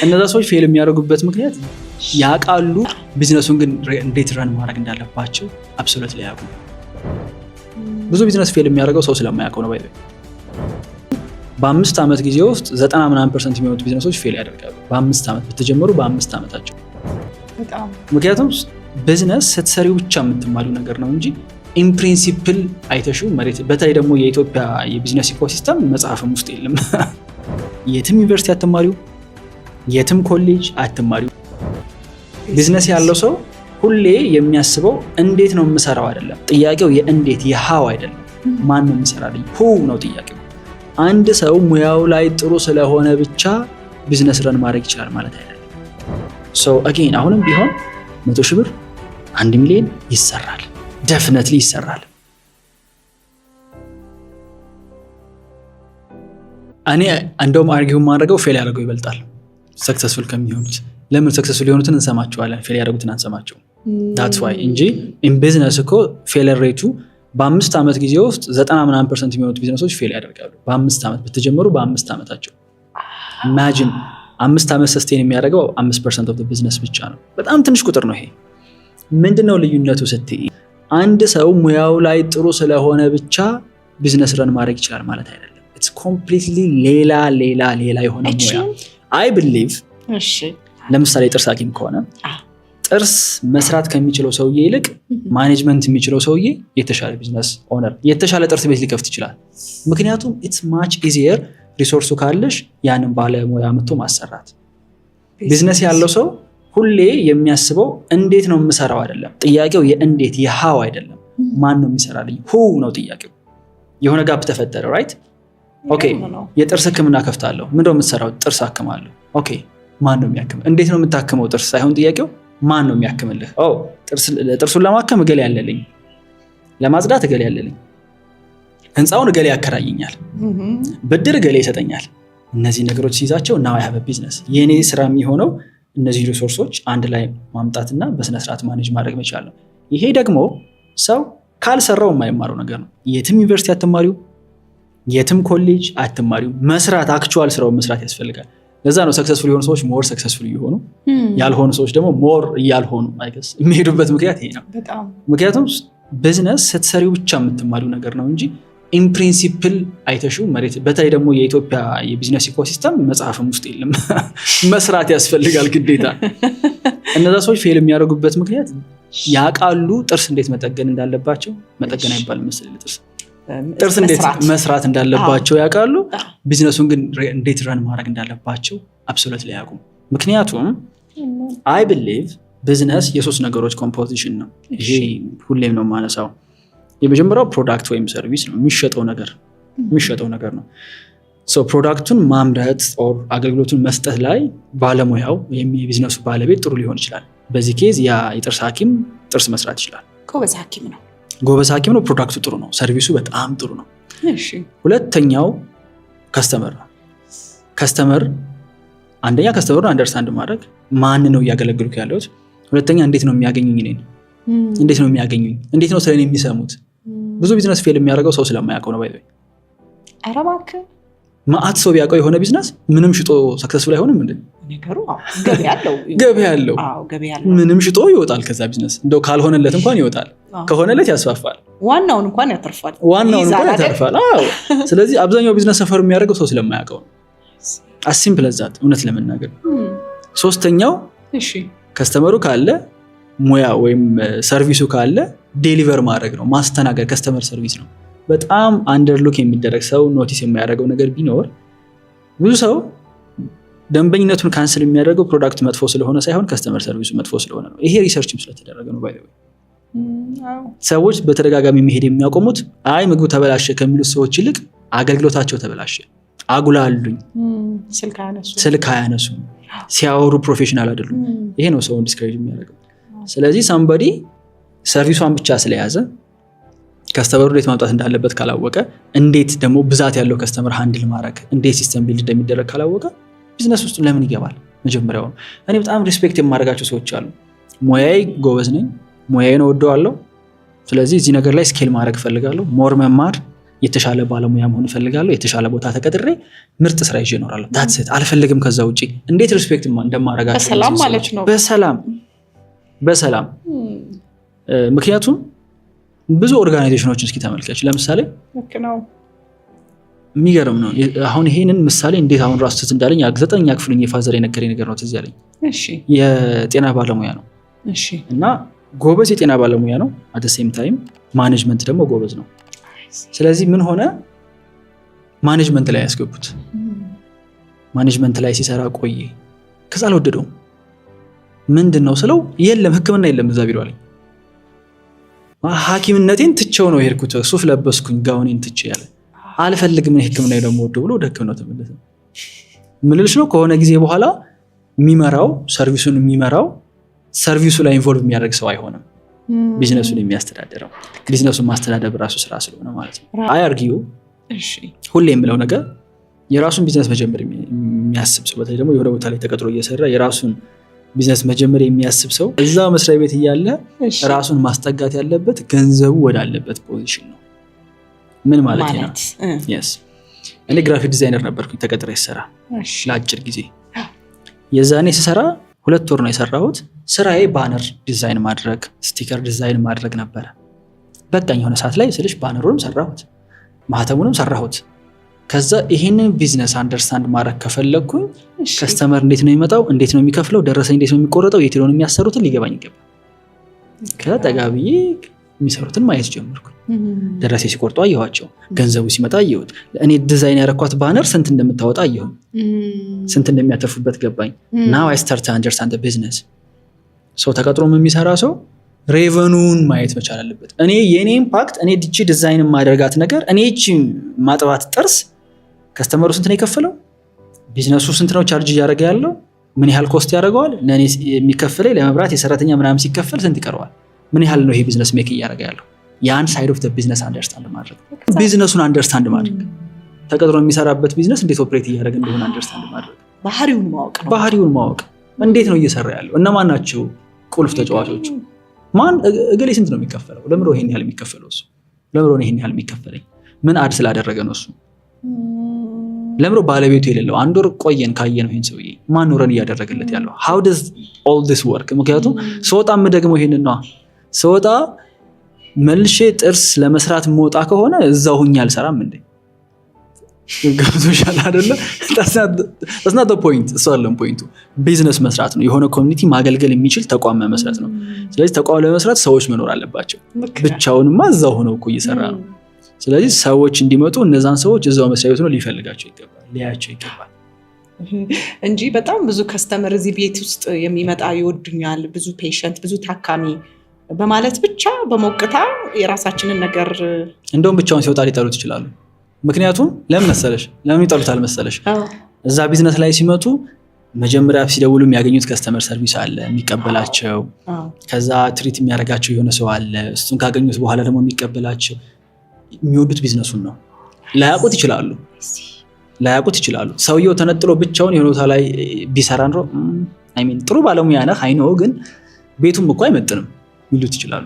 እነዛ ሰዎች ፌል የሚያደርጉበት ምክንያት ያውቃሉ፣ ቢዝነሱን ግን እንዴት ረን ማድረግ እንዳለባቸው አብሶሉትሊ አያውቁም። ብዙ ቢዝነስ ፌል የሚያደርገው ሰው ስለማያውቀው ነው። በ5 ዓመት ጊዜ ውስጥ 90% የሚሆኑት ቢዝነሶች ፌል ያደርጋሉ። በ5 ዓመት በተጀመሩ በ5 ዓመታቸው። ምክንያቱም ቢዝነስ ስትሰሪው ብቻ የምትማሉ ነገር ነው እንጂ ኢን ፕሪንሲፕል አይተሽው መሬት። በተለይ ደግሞ የኢትዮጵያ የቢዝነስ ኢኮሲስተም መጽሐፍም ውስጥ የለም። የትም ዩኒቨርሲቲ አትማሪው፣ የትም ኮሌጅ አትማሪው። ቢዝነስ ያለው ሰው ሁሌ የሚያስበው እንዴት ነው የምሰራው አይደለም ጥያቄው፣ የእንዴት የሃው አይደለም። ማን ነው የሚሰራልኝ? ሁ ነው ጥያቄው። አንድ ሰው ሙያው ላይ ጥሩ ስለሆነ ብቻ ቢዝነስ ረን ማድረግ ይችላል ማለት አይደለም። ሶ አጌን አሁንም ቢሆን 100 ሺህ ብር 1 ሚሊዮን ይሰራል፣ ዴፊኒትሊ ይሰራል። እኔ እንደውም አርጊው ማድረገው ፌል ያደረገው ይበልጣል ሰክሰስፉል ከሚሆኑት። ለምን ሰክሰስፉል የሆኑትን እንሰማቸዋለን፣ ፌል ያደረጉትን አንሰማቸውም። that's why እንጂ in business እኮ ፌለር ሬቱ በ5 ዓመት ጊዜ ውስጥ 90% የሚሆኑት ቢዝነሶች ፌል ያደርጋሉ። በ5 ዓመት በተጀመሩ በ5 ዓመታቸው። ኢማጂን 5 ዓመት ሰስቴን የሚያደርገው 5% of the business ብቻ ነው። በጣም ትንሽ ቁጥር ነው ይሄ። ምንድነው ልዩነቱ ስትይ፣ አንድ ሰው ሙያው ላይ ጥሩ ስለሆነ ብቻ ቢዝነስ ረን ማድረግ ይችላል ማለት አይደለም። it's completely ሌላ የሆነ ሙያ። I believe ለምሳሌ ጥርስ ሐኪም ከሆነ ጥርስ መስራት ከሚችለው ሰውዬ ይልቅ ማኔጅመንት የሚችለው ሰውዬ የተሻለ ቢዝነስ ኦነር፣ የተሻለ ጥርስ ቤት ሊከፍት ይችላል። ምክንያቱም it's much easier ሪሶርሱ ካለሽ ያንን ባለሙያ መጥቶ ማሰራት። ቢዝነስ ያለው ሰው ሁሌ የሚያስበው እንዴት ነው የምሰራው አይደለም ጥያቄው፣ የእንዴት የሃው አይደለም። ማን ነው የሚሰራልኝ? ሁ ነው ጥያቄው። የሆነ ጋፕ ተፈጠረ። ራይት ኦኬ፣ የጥርስ ህክምና ከፍታለሁ። ምንድነው የምትሰራው? ጥርስ አክማለሁ። ኦኬ፣ ማን ነው የሚያክም? እንዴት ነው የምታክመው? ጥርስ ሳይሆን ጥያቄው ማን ነው የሚያክምልህ? ጥርሱን ለማከም እገሌ ያለልኝ፣ ለማጽዳት እገሌ ያለልኝ፣ ህንፃውን እገሌ ያከራየኛል፣ ብድር እገሌ ይሰጠኛል። እነዚህ ነገሮች ሲይዛቸው ናው ያበ ቢዝነስ። የኔ ስራ የሚሆነው እነዚህ ሪሶርሶች አንድ ላይ ማምጣትና በስነ ስርዓት ማኔጅ ማድረግ መቻል ነው። ይሄ ደግሞ ሰው ካልሰራው የማይማረው ነገር ነው። የትም ዩኒቨርሲቲ አትማሪው፣ የትም ኮሌጅ አትማሪው። መስራት አክቹዋል ስራው መስራት ያስፈልጋል። ለዛ ነው ሰክሰስፉል የሆኑ ሰዎች ሞር ሰክሰስፉል እየሆኑ ያልሆኑ ሰዎች ደግሞ ሞር እያልሆኑ አይገስ የሚሄዱበት ምክንያት ይሄ ነው። ምክንያቱም ቢዝነስ ስትሰሪው ብቻ የምትማሪው ነገር ነው እንጂ ኢን ፕሪንሲፕል አይተሽው መሬት። በተለይ ደግሞ የኢትዮጵያ የቢዝነስ ኢኮሲስተም መጽሐፍም ውስጥ የለም። መስራት ያስፈልጋል ግዴታ። እነዛ ሰዎች ፌል የሚያደርጉበት ምክንያት ያውቃሉ ጥርስ እንዴት መጠገን እንዳለባቸው። መጠገን አይባልም መሰለኝ፣ ጥርስ እንዴት መስራት እንዳለባቸው ያውቃሉ። ቢዝነሱን ግን እንዴት ረን ማድረግ እንዳለባቸው አብሶሉትሊ አያውቁም። ምክንያቱም አይ ቢሊቭ ቢዝነስ የሶስት ነገሮች ኮምፖዚሽን ነው። ይሄ ሁሌም ነው የማነሳው። የመጀመሪያው ፕሮዳክት ወይም ሰርቪስ ነው፣ የሚሸጠው ነገር ነው። ሶ ፕሮዳክቱን ማምረት ኦር አገልግሎቱን መስጠት ላይ ባለሙያው ወይም የቢዝነሱ ባለቤት ጥሩ ሊሆን ይችላል። በዚህ ኬዝ ያ የጥርስ ሐኪም ጥርስ መስራት ይችላል። ጎበዝ ሐኪም ነው። ፕሮዳክቱ ጥሩ ነው፣ ሰርቪሱ በጣም ጥሩ ነው። ሁለተኛው ከስተመር ነው። አንደኛ ከስተመሩን አንደርስታንድ ማድረግ፣ ማን ነው እያገለግሉት ያለሁት። ሁለተኛ እንዴት ነው የሚያገኙኝ እኔን? እንዴት ነው የሚያገኙኝ? እንዴት ነው ስለኔ የሚሰሙት? ብዙ ቢዝነስ ፌል የሚያደርገው ሰው ስለማያውቀው ነው። ባይዘይ ማአት ሰው ቢያውቀው የሆነ ቢዝነስ ምንም ሽጦ ሰክሰስፉል አይሆንም። እንዴ ነገሩ ገበያ ያለው ምንም ሽጦ ይወጣል ከዛ ቢዝነስ። እንደው ካልሆነለት እንኳን ይወጣል፣ ከሆነለት ያስፋፋል፣ ዋናውን እንኳን ያተርፋል። አዎ። ስለዚህ አብዛኛው ቢዝነስ ሰፈር የሚያደርገው ሰው ስለማያውቀው ነው። አሲምፕል ዛት እውነት ለመናገር። ሶስተኛው ከስተመሩ ካለ ሙያ ወይም ሰርቪሱ ካለ ዴሊቨር ማድረግ ነው፣ ማስተናገድ። ከስተመር ሰርቪስ ነው። በጣም አንደርሉክ የሚደረግ ሰው ኖቲስ የሚያደርገው ነገር ቢኖር ብዙ ሰው ደንበኝነቱን ካንስል የሚያደርገው ፕሮዳክት መጥፎ ስለሆነ ሳይሆን ከስተመር ሰርቪሱ መጥፎ ስለሆነ ነው። ይሄ ሪሰርችም ስለተደረገ ነው። ባይዘው ሰዎች በተደጋጋሚ መሄድ የሚያቆሙት አይ ምግቡ ተበላሸ ከሚሉት ሰዎች ይልቅ አገልግሎታቸው ተበላሸ፣ አጉላሉኝ፣ ስልክ አያነሱ፣ ሲያወሩ ፕሮፌሽናል አይደሉም። ይሄ ነው ሰውን ዲስከሬጅ የሚያደርገው። ስለዚህ ሳምባዲ ሰርቪሷን ብቻ ስለያዘ ከስተመሩ እንዴት ማምጣት እንዳለበት ካላወቀ፣ እንዴት ደግሞ ብዛት ያለው ከስተመር ሃንድል ማድረግ፣ እንዴት ሲስተም ቢልድ እንደሚደረግ ካላወቀ ቢዝነስ ውስጥ ለምን ይገባል? መጀመሪያው እኔ በጣም ሪስፔክት የማደርጋቸው ሰዎች አሉ። ሙያዬ ጎበዝ ነኝ፣ ሙያዬን እወደዋለሁ። ስለዚህ እዚህ ነገር ላይ ስኬል ማድረግ እፈልጋለሁ፣ ሞር መማር፣ የተሻለ ባለሙያ መሆን እፈልጋለሁ፣ የተሻለ ቦታ ተቀጥሬ ምርጥ ስራ ይዤ እኖራለሁ። that's it አልፈልግም ከዛ ውጪ። እንዴት ሪስፔክት እንደማረጋቸው በሰላም ማለት ነው። በሰላም ምክንያቱም ብዙ ኦርጋናይዜሽኖችን እስኪ ተመልከች። ለምሳሌ የሚገርም ነው። አሁን ይሄንን ምሳሌ እንዴት አሁን ራሱ ትዝ እንዳለኝ 9ኛ ክፍል የፋዘር የነገረኝ ነገር ነው ትዝ ያለኝ። የጤና ባለሙያ ነው እና ጎበዝ የጤና ባለሙያ ነው። at the same time ማኔጅመንት ደግሞ ጎበዝ ነው። ስለዚህ ምን ሆነ ማኔጅመንት ላይ ያስገቡት። ማኔጅመንት ላይ ሲሰራ ቆየ። ከዛ አልወደደውም። ምንድነው ስለው የለም ህክምና የለም እዛ ቢሮ አለኝ። ሐኪምነቴን ትቼው ነው የሄድኩት። ሱፍ ለበስኩኝ ጋውኔን ትቼ ያለ አልፈልግም ህክምና ደግሞ ወደ ብሎ ወደ ህክምናው ተመለሰ። ምን ልልሽ ነው ከሆነ ጊዜ በኋላ የሚመራው ሰርቪሱ ላይ ኢንቮልቭ የሚያደርግ ሰው አይሆንም። ቢዝነሱን የሚያስተዳድረው ቢዝነሱን ማስተዳደር በራሱ ስራ ስለሆነ ማለት ነው። አይ አርጊዩ ሁሌ የምለው ነገር የራሱን ቢዝነስ መጀመር የሚያስብ ሰው በተለይ ደግሞ የሆነ ቦታ ላይ ተቀጥሮ እየሰራ የራሱን ቢዝነስ መጀመር የሚያስብ ሰው እዛ መስሪያ ቤት እያለ ራሱን ማስጠጋት ያለበት ገንዘቡ ወዳለበት ፖዚሽን ነው። ምን ማለት ነው? yes እኔ ግራፊክ ዲዛይነር ነበርኩኝ ተቀጥሬ ስሰራ ለአጭር ጊዜ። የዛኔ ስሰራ 2 ወር ነው የሰራሁት። ስራዬ ባነር ዲዛይን ማድረግ፣ ስቲከር ዲዛይን ማድረግ ነበረ። በቃኝ የሆነ ሰዓት ላይ ስልሽ ባነሩንም ሰራሁት፣ ማህተሙንም ሰራሁት። ከዛ ይሄንን ቢዝነስ አንደርስታንድ ማድረግ ከፈለኩኝ ከስተመር እንዴት ነው የሚመጣው፣ እንዴት ነው የሚከፍለው፣ ደረሰኝ እንዴት ነው የሚቆረጠው፣ የት ነው የሚያሰሩትን ሊገባኝ ይገባል። ከጠጋብዬ የሚሰሩትን ማየት ጀመርኩኝ። ደረሰኝ ሲቆርጡ አየኋቸው፣ ገንዘቡ ሲመጣ አየሁት። እኔ ዲዛይን ያረኳት ባነር ስንት እንደምታወጣ አየሁኝ፣ ስንት እንደሚያተርፉበት ገባኝ። ናው አይ ስታርት አንደርስታንድ ዘ ቢዝነስ። ሰው ተቀጥሮም የሚሰራ ሰው ሬቨኑን ማየት መቻል አለበት። እኔ የኔ ኢምፓክት እኔ ዲጂ ዲዛይን ማድረጋት ነገር እኔ እቺ ማጥባት ጥርስ ከስተመሩ ስንት ነው የከፈለው፣ ቢዝነሱ ስንት ነው ቻርጅ እያደረገ ያለው፣ ምን ያህል ኮስት ያደርገዋል፣ ለኔ የሚከፈለኝ ለመብራት የሰራተኛ ምናምን ሲከፈል ስንት ይቀርዋል፣ ምን ያህል ነው ይሄ ቢዝነስ ሜክ እያደረገ ያለው። ያን ሳይድ ኦፍ ዘ ቢዝነስ አንደርስታንድ ማድረግ፣ ቢዝነሱን አንደርስታንድ ማድረግ፣ ተቀጥሮ የሚሰራበት ቢዝነስ እንዴት ኦፕሬት እያደረገ እንደሆነ አንደርስታንድ ማድረግ፣ ባህሪውን ማወቅ እንዴት ነው እየሰራ ያለው፣ እነማን ናቸው ቁልፍ ተጫዋቾቹ፣ ማን እገሌ ስንት ነው የሚከፈለው፣ ለምሮ ይሄን ያህል የሚከፈለው እሱ፣ ለምሮ ይሄን ያህል የሚከፈለኝ ምን አድ ስላደረገ ነው እሱ፣ ለምሮ ባለቤቱ የሌለው አንድ ወር ቆየን ካየነው ይሄን ሰውዬ ማን ነው ረን እያደረገለት ያለው፣ how does all this work። ምክንያቱም ስወጣም ደግሞ ይሄንን ነው ስወጣ መልሼ ጥርስ ለመስራት መውጣ ከሆነ እዛው ሁኛ አልሰራም እንዴ? ገብቶሻል አይደለ? that's not the point። እሱ አይደለም ፖይንቱ። ቢዝነስ መስራት ነው፣ የሆነ ኮሚኒቲ ማገልገል የሚችል ተቋም መስራት ነው። ስለዚህ ተቋም ለመስራት ሰዎች መኖር አለባቸው። ብቻውንማ እዛው ሆነው እኮ እየሰራ ነው። ስለዚህ ሰዎች እንዲመጡ እነዛን ሰዎች እዛው መስሪያ ቤት ነው ሊፈልጋቸው ይገባል፣ ሊያያቸው ይገባል እንጂ በጣም ብዙ ከስተመር እዚህ ቤት ውስጥ የሚመጣ ይወዱኛል፣ ብዙ ፔሸንት፣ ብዙ ታካሚ በማለት ብቻ በሞቅታ የራሳችንን ነገር እንደውም ብቻውን ሲወጣ ሊጠሉት ይችላሉ። ምክንያቱም ለምን መሰለሽ ለምን ይጠሉታል መሰለሽ? እዛ ቢዝነስ ላይ ሲመጡ መጀመሪያ ሲደውሉ የሚያገኙት ከስተመር ሰርቪስ አለ የሚቀበላቸው፣ ከዛ ትሪት የሚያደርጋቸው የሆነ ሰው አለ፣ እሱን ካገኙት በኋላ ደግሞ የሚቀበላቸው። የሚወዱት ቢዝነሱን ነው። ላያውቁት ይችላሉ። ሰውየው ተነጥሎ ብቻውን የሆነ ቦታ ላይ ቢሰራ ነው ጥሩ ባለሙያ ነህ አይነው፣ ግን ቤቱም እኮ አይመጥንም ይሉት ይችላሉ።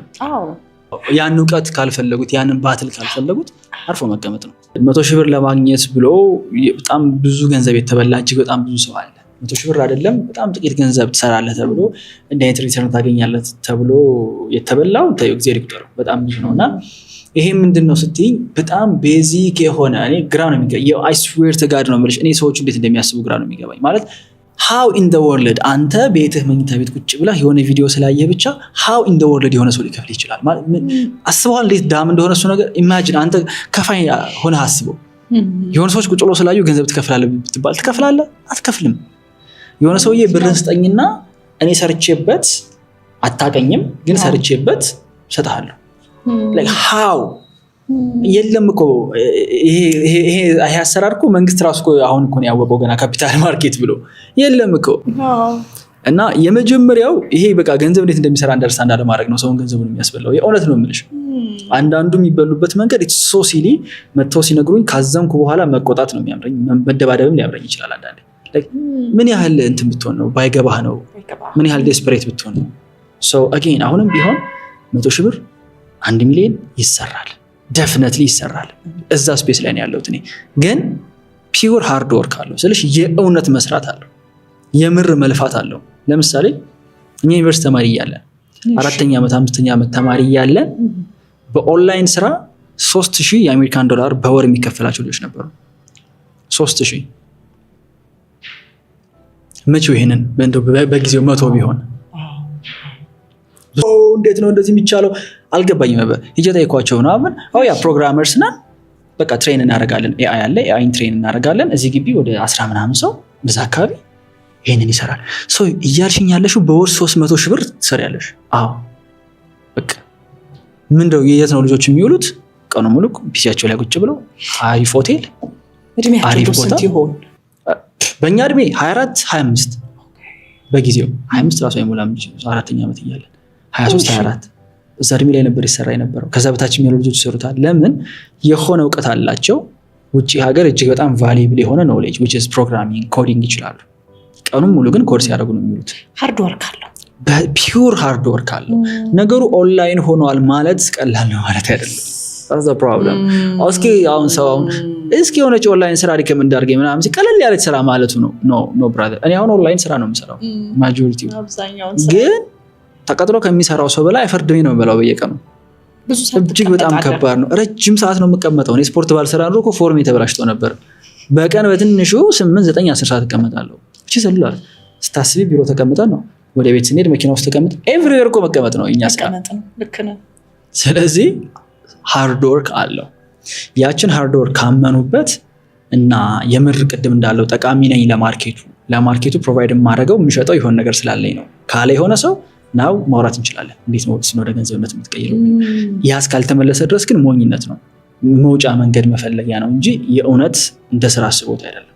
ያን እውቀት ካልፈለጉት፣ ያንን ባትል ካልፈለጉት አርፎ መቀመጥ ነው። 100,000 ብር ለማግኘት ብሎ በጣም ብዙ ገንዘብ የተበላ እጅግ በጣም ብዙ ሰው አለ። 100,000 ብር አይደለም በጣም ጥቂት ገንዘብ ትሰራለህ ተብሎ እንደ አይነት ሪተርን ታገኛለህ ተብሎ የተበላው እግዚአብሔር ይቁጠረው በጣም ብዙ ነውና ይሄ ምንድነው ስትይ በጣም ቤዚክ የሆነ እኔ ግራ ነው የሚገባኝ። I swear to God ነው የምልሽ፣ እኔ ሰዎች እንዴት እንደሚያስቡ ግራ ነው የሚገባኝ። ማለት how in the world አንተ ቤትህ መኝታ ቤት ቁጭ ብለህ የሆነ ቪዲዮ ስላየህ ብቻ how in the world የሆነ ሰው ሊከፍል ይችላል? ማለት አስበዋል እንዴት ዳም እንደሆነ እሱ ነገር። ኢማጂን አንተ ከፋይ ሆነ አስበው። የሆነ ሰዎች ቁጭ ብለው ስላዩ ገንዘብ ትከፍላለህ ብትባል ትከፍላለህ? አትከፍልም። የሆነ ሰውዬ ብርህን ስጠኝና እኔ ሰርቼበት አታቀኝም፣ ግን ሰርቼበት እሰጥሃለሁ። like how የለም እኮ ይሄ አሰራር እኮ መንግስት ራሱ እኮ አሁን እኮ ነው ያወቀው ገና ካፒታል ማርኬት ብሎ የለም እኮ። እና የመጀመሪያው ይሄ በቃ ገንዘብ እንዴት እንደሚሰራ አንደርስታንድ አለማድረግ ነው ሰውን ገንዘቡን የሚያስበላው። የእውነት ነው የምልሽ። አንዳንዱ የሚበሉበት መንገድ it's so silly። መተው ሲነግሩኝ ካዘንኩ በኋላ መቆጣት ነው የሚያምረኝ፣ መደባደብም ሊያምረኝ ይችላል አንዳንዴ። ምን ያህል እንትን ብትሆን ነው ባይገባህ ነው፣ ምን ያህል ዴስፐሬት ብትሆን ነው። so again አሁንም ቢሆን 100,000 ብር 1 ሚሊዮን ይሰራል። ደፍነትሊ ይሰራል። እዛ ስፔስ ላይ ነው ያለሁት እኔ። ግን ፒውር ሃርድ ወርክ አለው ስለሽ የእውነት መስራት አለው፣ የምር መልፋት አለው። ለምሳሌ እኛ ዩኒቨርሲቲ ተማሪ እያለን 4ኛ ዓመት 5ኛ ዓመት ተማሪ እያለን በኦንላይን ስራ $3000 የአሜሪካን ዶላር በወር የሚከፈላቸው ልጆች ነበሩ። 3000 መቼው ይሄንን በጊዜው 100 ቢሆን እንዴት ነው እንደዚህ የሚቻለው አልገባኝም ነበር። ሂጄ ጠይቋቸው ነው አሁን ያ ፕሮግራመርስ ነን በቃ ትሬን እናደርጋለን፣ ኤአይ አለ ኤአይን ትሬን እናደርጋለን። እዚህ ግቢ ወደ 10 ምናምን ሰው እንደዛ አካባቢ ይሄንን ይሰራል። ሶ እያልሽኝ ያለሽው በወር 300 ሺህ ብር ትሰሪያለሽ? አዎ በቃ ምንድነው የት ነው ልጆች የሚውሉት? ቀኑ ሙሉ ፒሲያቸው ላይ ቁጭ ብለው አሪፍ ሆቴል፣ አሪፍ ቦታ። በእኛ እድሜ 24 25 በጊዜው 25 ራሱ አይሞላም 4ኛ ዓመት እያለን 23 24 እዛ እድሜ ላይ ነበር ይሰራ የነበረው። ከዛ በታችም ያሉ ልጆች ይሰሩታል። ለምን? የሆነ እውቀት አላቸው። ውጪ ሀገር እጅግ በጣም ቫልዩብል የሆነ ኖሌጅ which is ፕሮግራሚንግ ኮዲንግ ይችላሉ። ቀኑን ሙሉ ግን ኮርስ ያደርጉ ነው የሚሉት። ሃርድ ወርክ አለው፣ ፒውር ሃርድ ወርክ አለው። ነገሩ ኦንላይን ሆኗል ማለት ቀላል ነው ማለት አይደለም። that's the problem። እስኪ አሁን ሰው እስኪ የሆነች ኦንላይን ስራ ሪከመንድ እንዳርገኝ ምናምን ሲቀለል ያለች ስራ ማለቱ ነው። ኖ ብራዘር፣ እኔ አሁን ኦንላይን ስራ ነው የምሰራው ማጆሪቲ። ግን ተቀጥሮ ከሚሰራው ሰው በላይ ፈርድሜ ነው የምበላው በየቀኑ። እጅግ በጣም ከባድ ነው። ረጅም ሰዓት ነው የምቀመጠው። እኔ ስፖርት ባልሰራ ኖሮ እኮ ፎርሜ ተበላሽቶ ነበር። በቀን በትንሹ 8 9 10 ሰዓት እቀመጣለሁ። እቺ ሰልላል ስታስቢ ቢሮ ተቀምጠን ነው ወደ ቤት ስንሄድ መኪና ውስጥ ተቀምጠን ኤቭሪዌር እኮ መቀመጥ ነው እኛ ስራ። ልክ ነው። ስለዚህ ሃርድ ወርክ አለው። ያችን ሃርድ ወርክ ካመኑበት እና የምር ቅድም እንዳለው ጠቃሚ ነኝ ለማርኬቱ ፕሮቫይድ የማደርገው የምሸጠው የሆነ ነገር ስላለኝ ነው ካለ የሆነ ሰው ናው ማውራት እንችላለን። እንዴት ነው ወደ ገንዘብነት የምትቀይረው? ያ እስካልተመለሰ ድረስ ግን ሞኝነት ነው። መውጫ መንገድ መፈለጊያ ነው እንጂ የእውነት እንደ ስራ አስቦት አይደለም።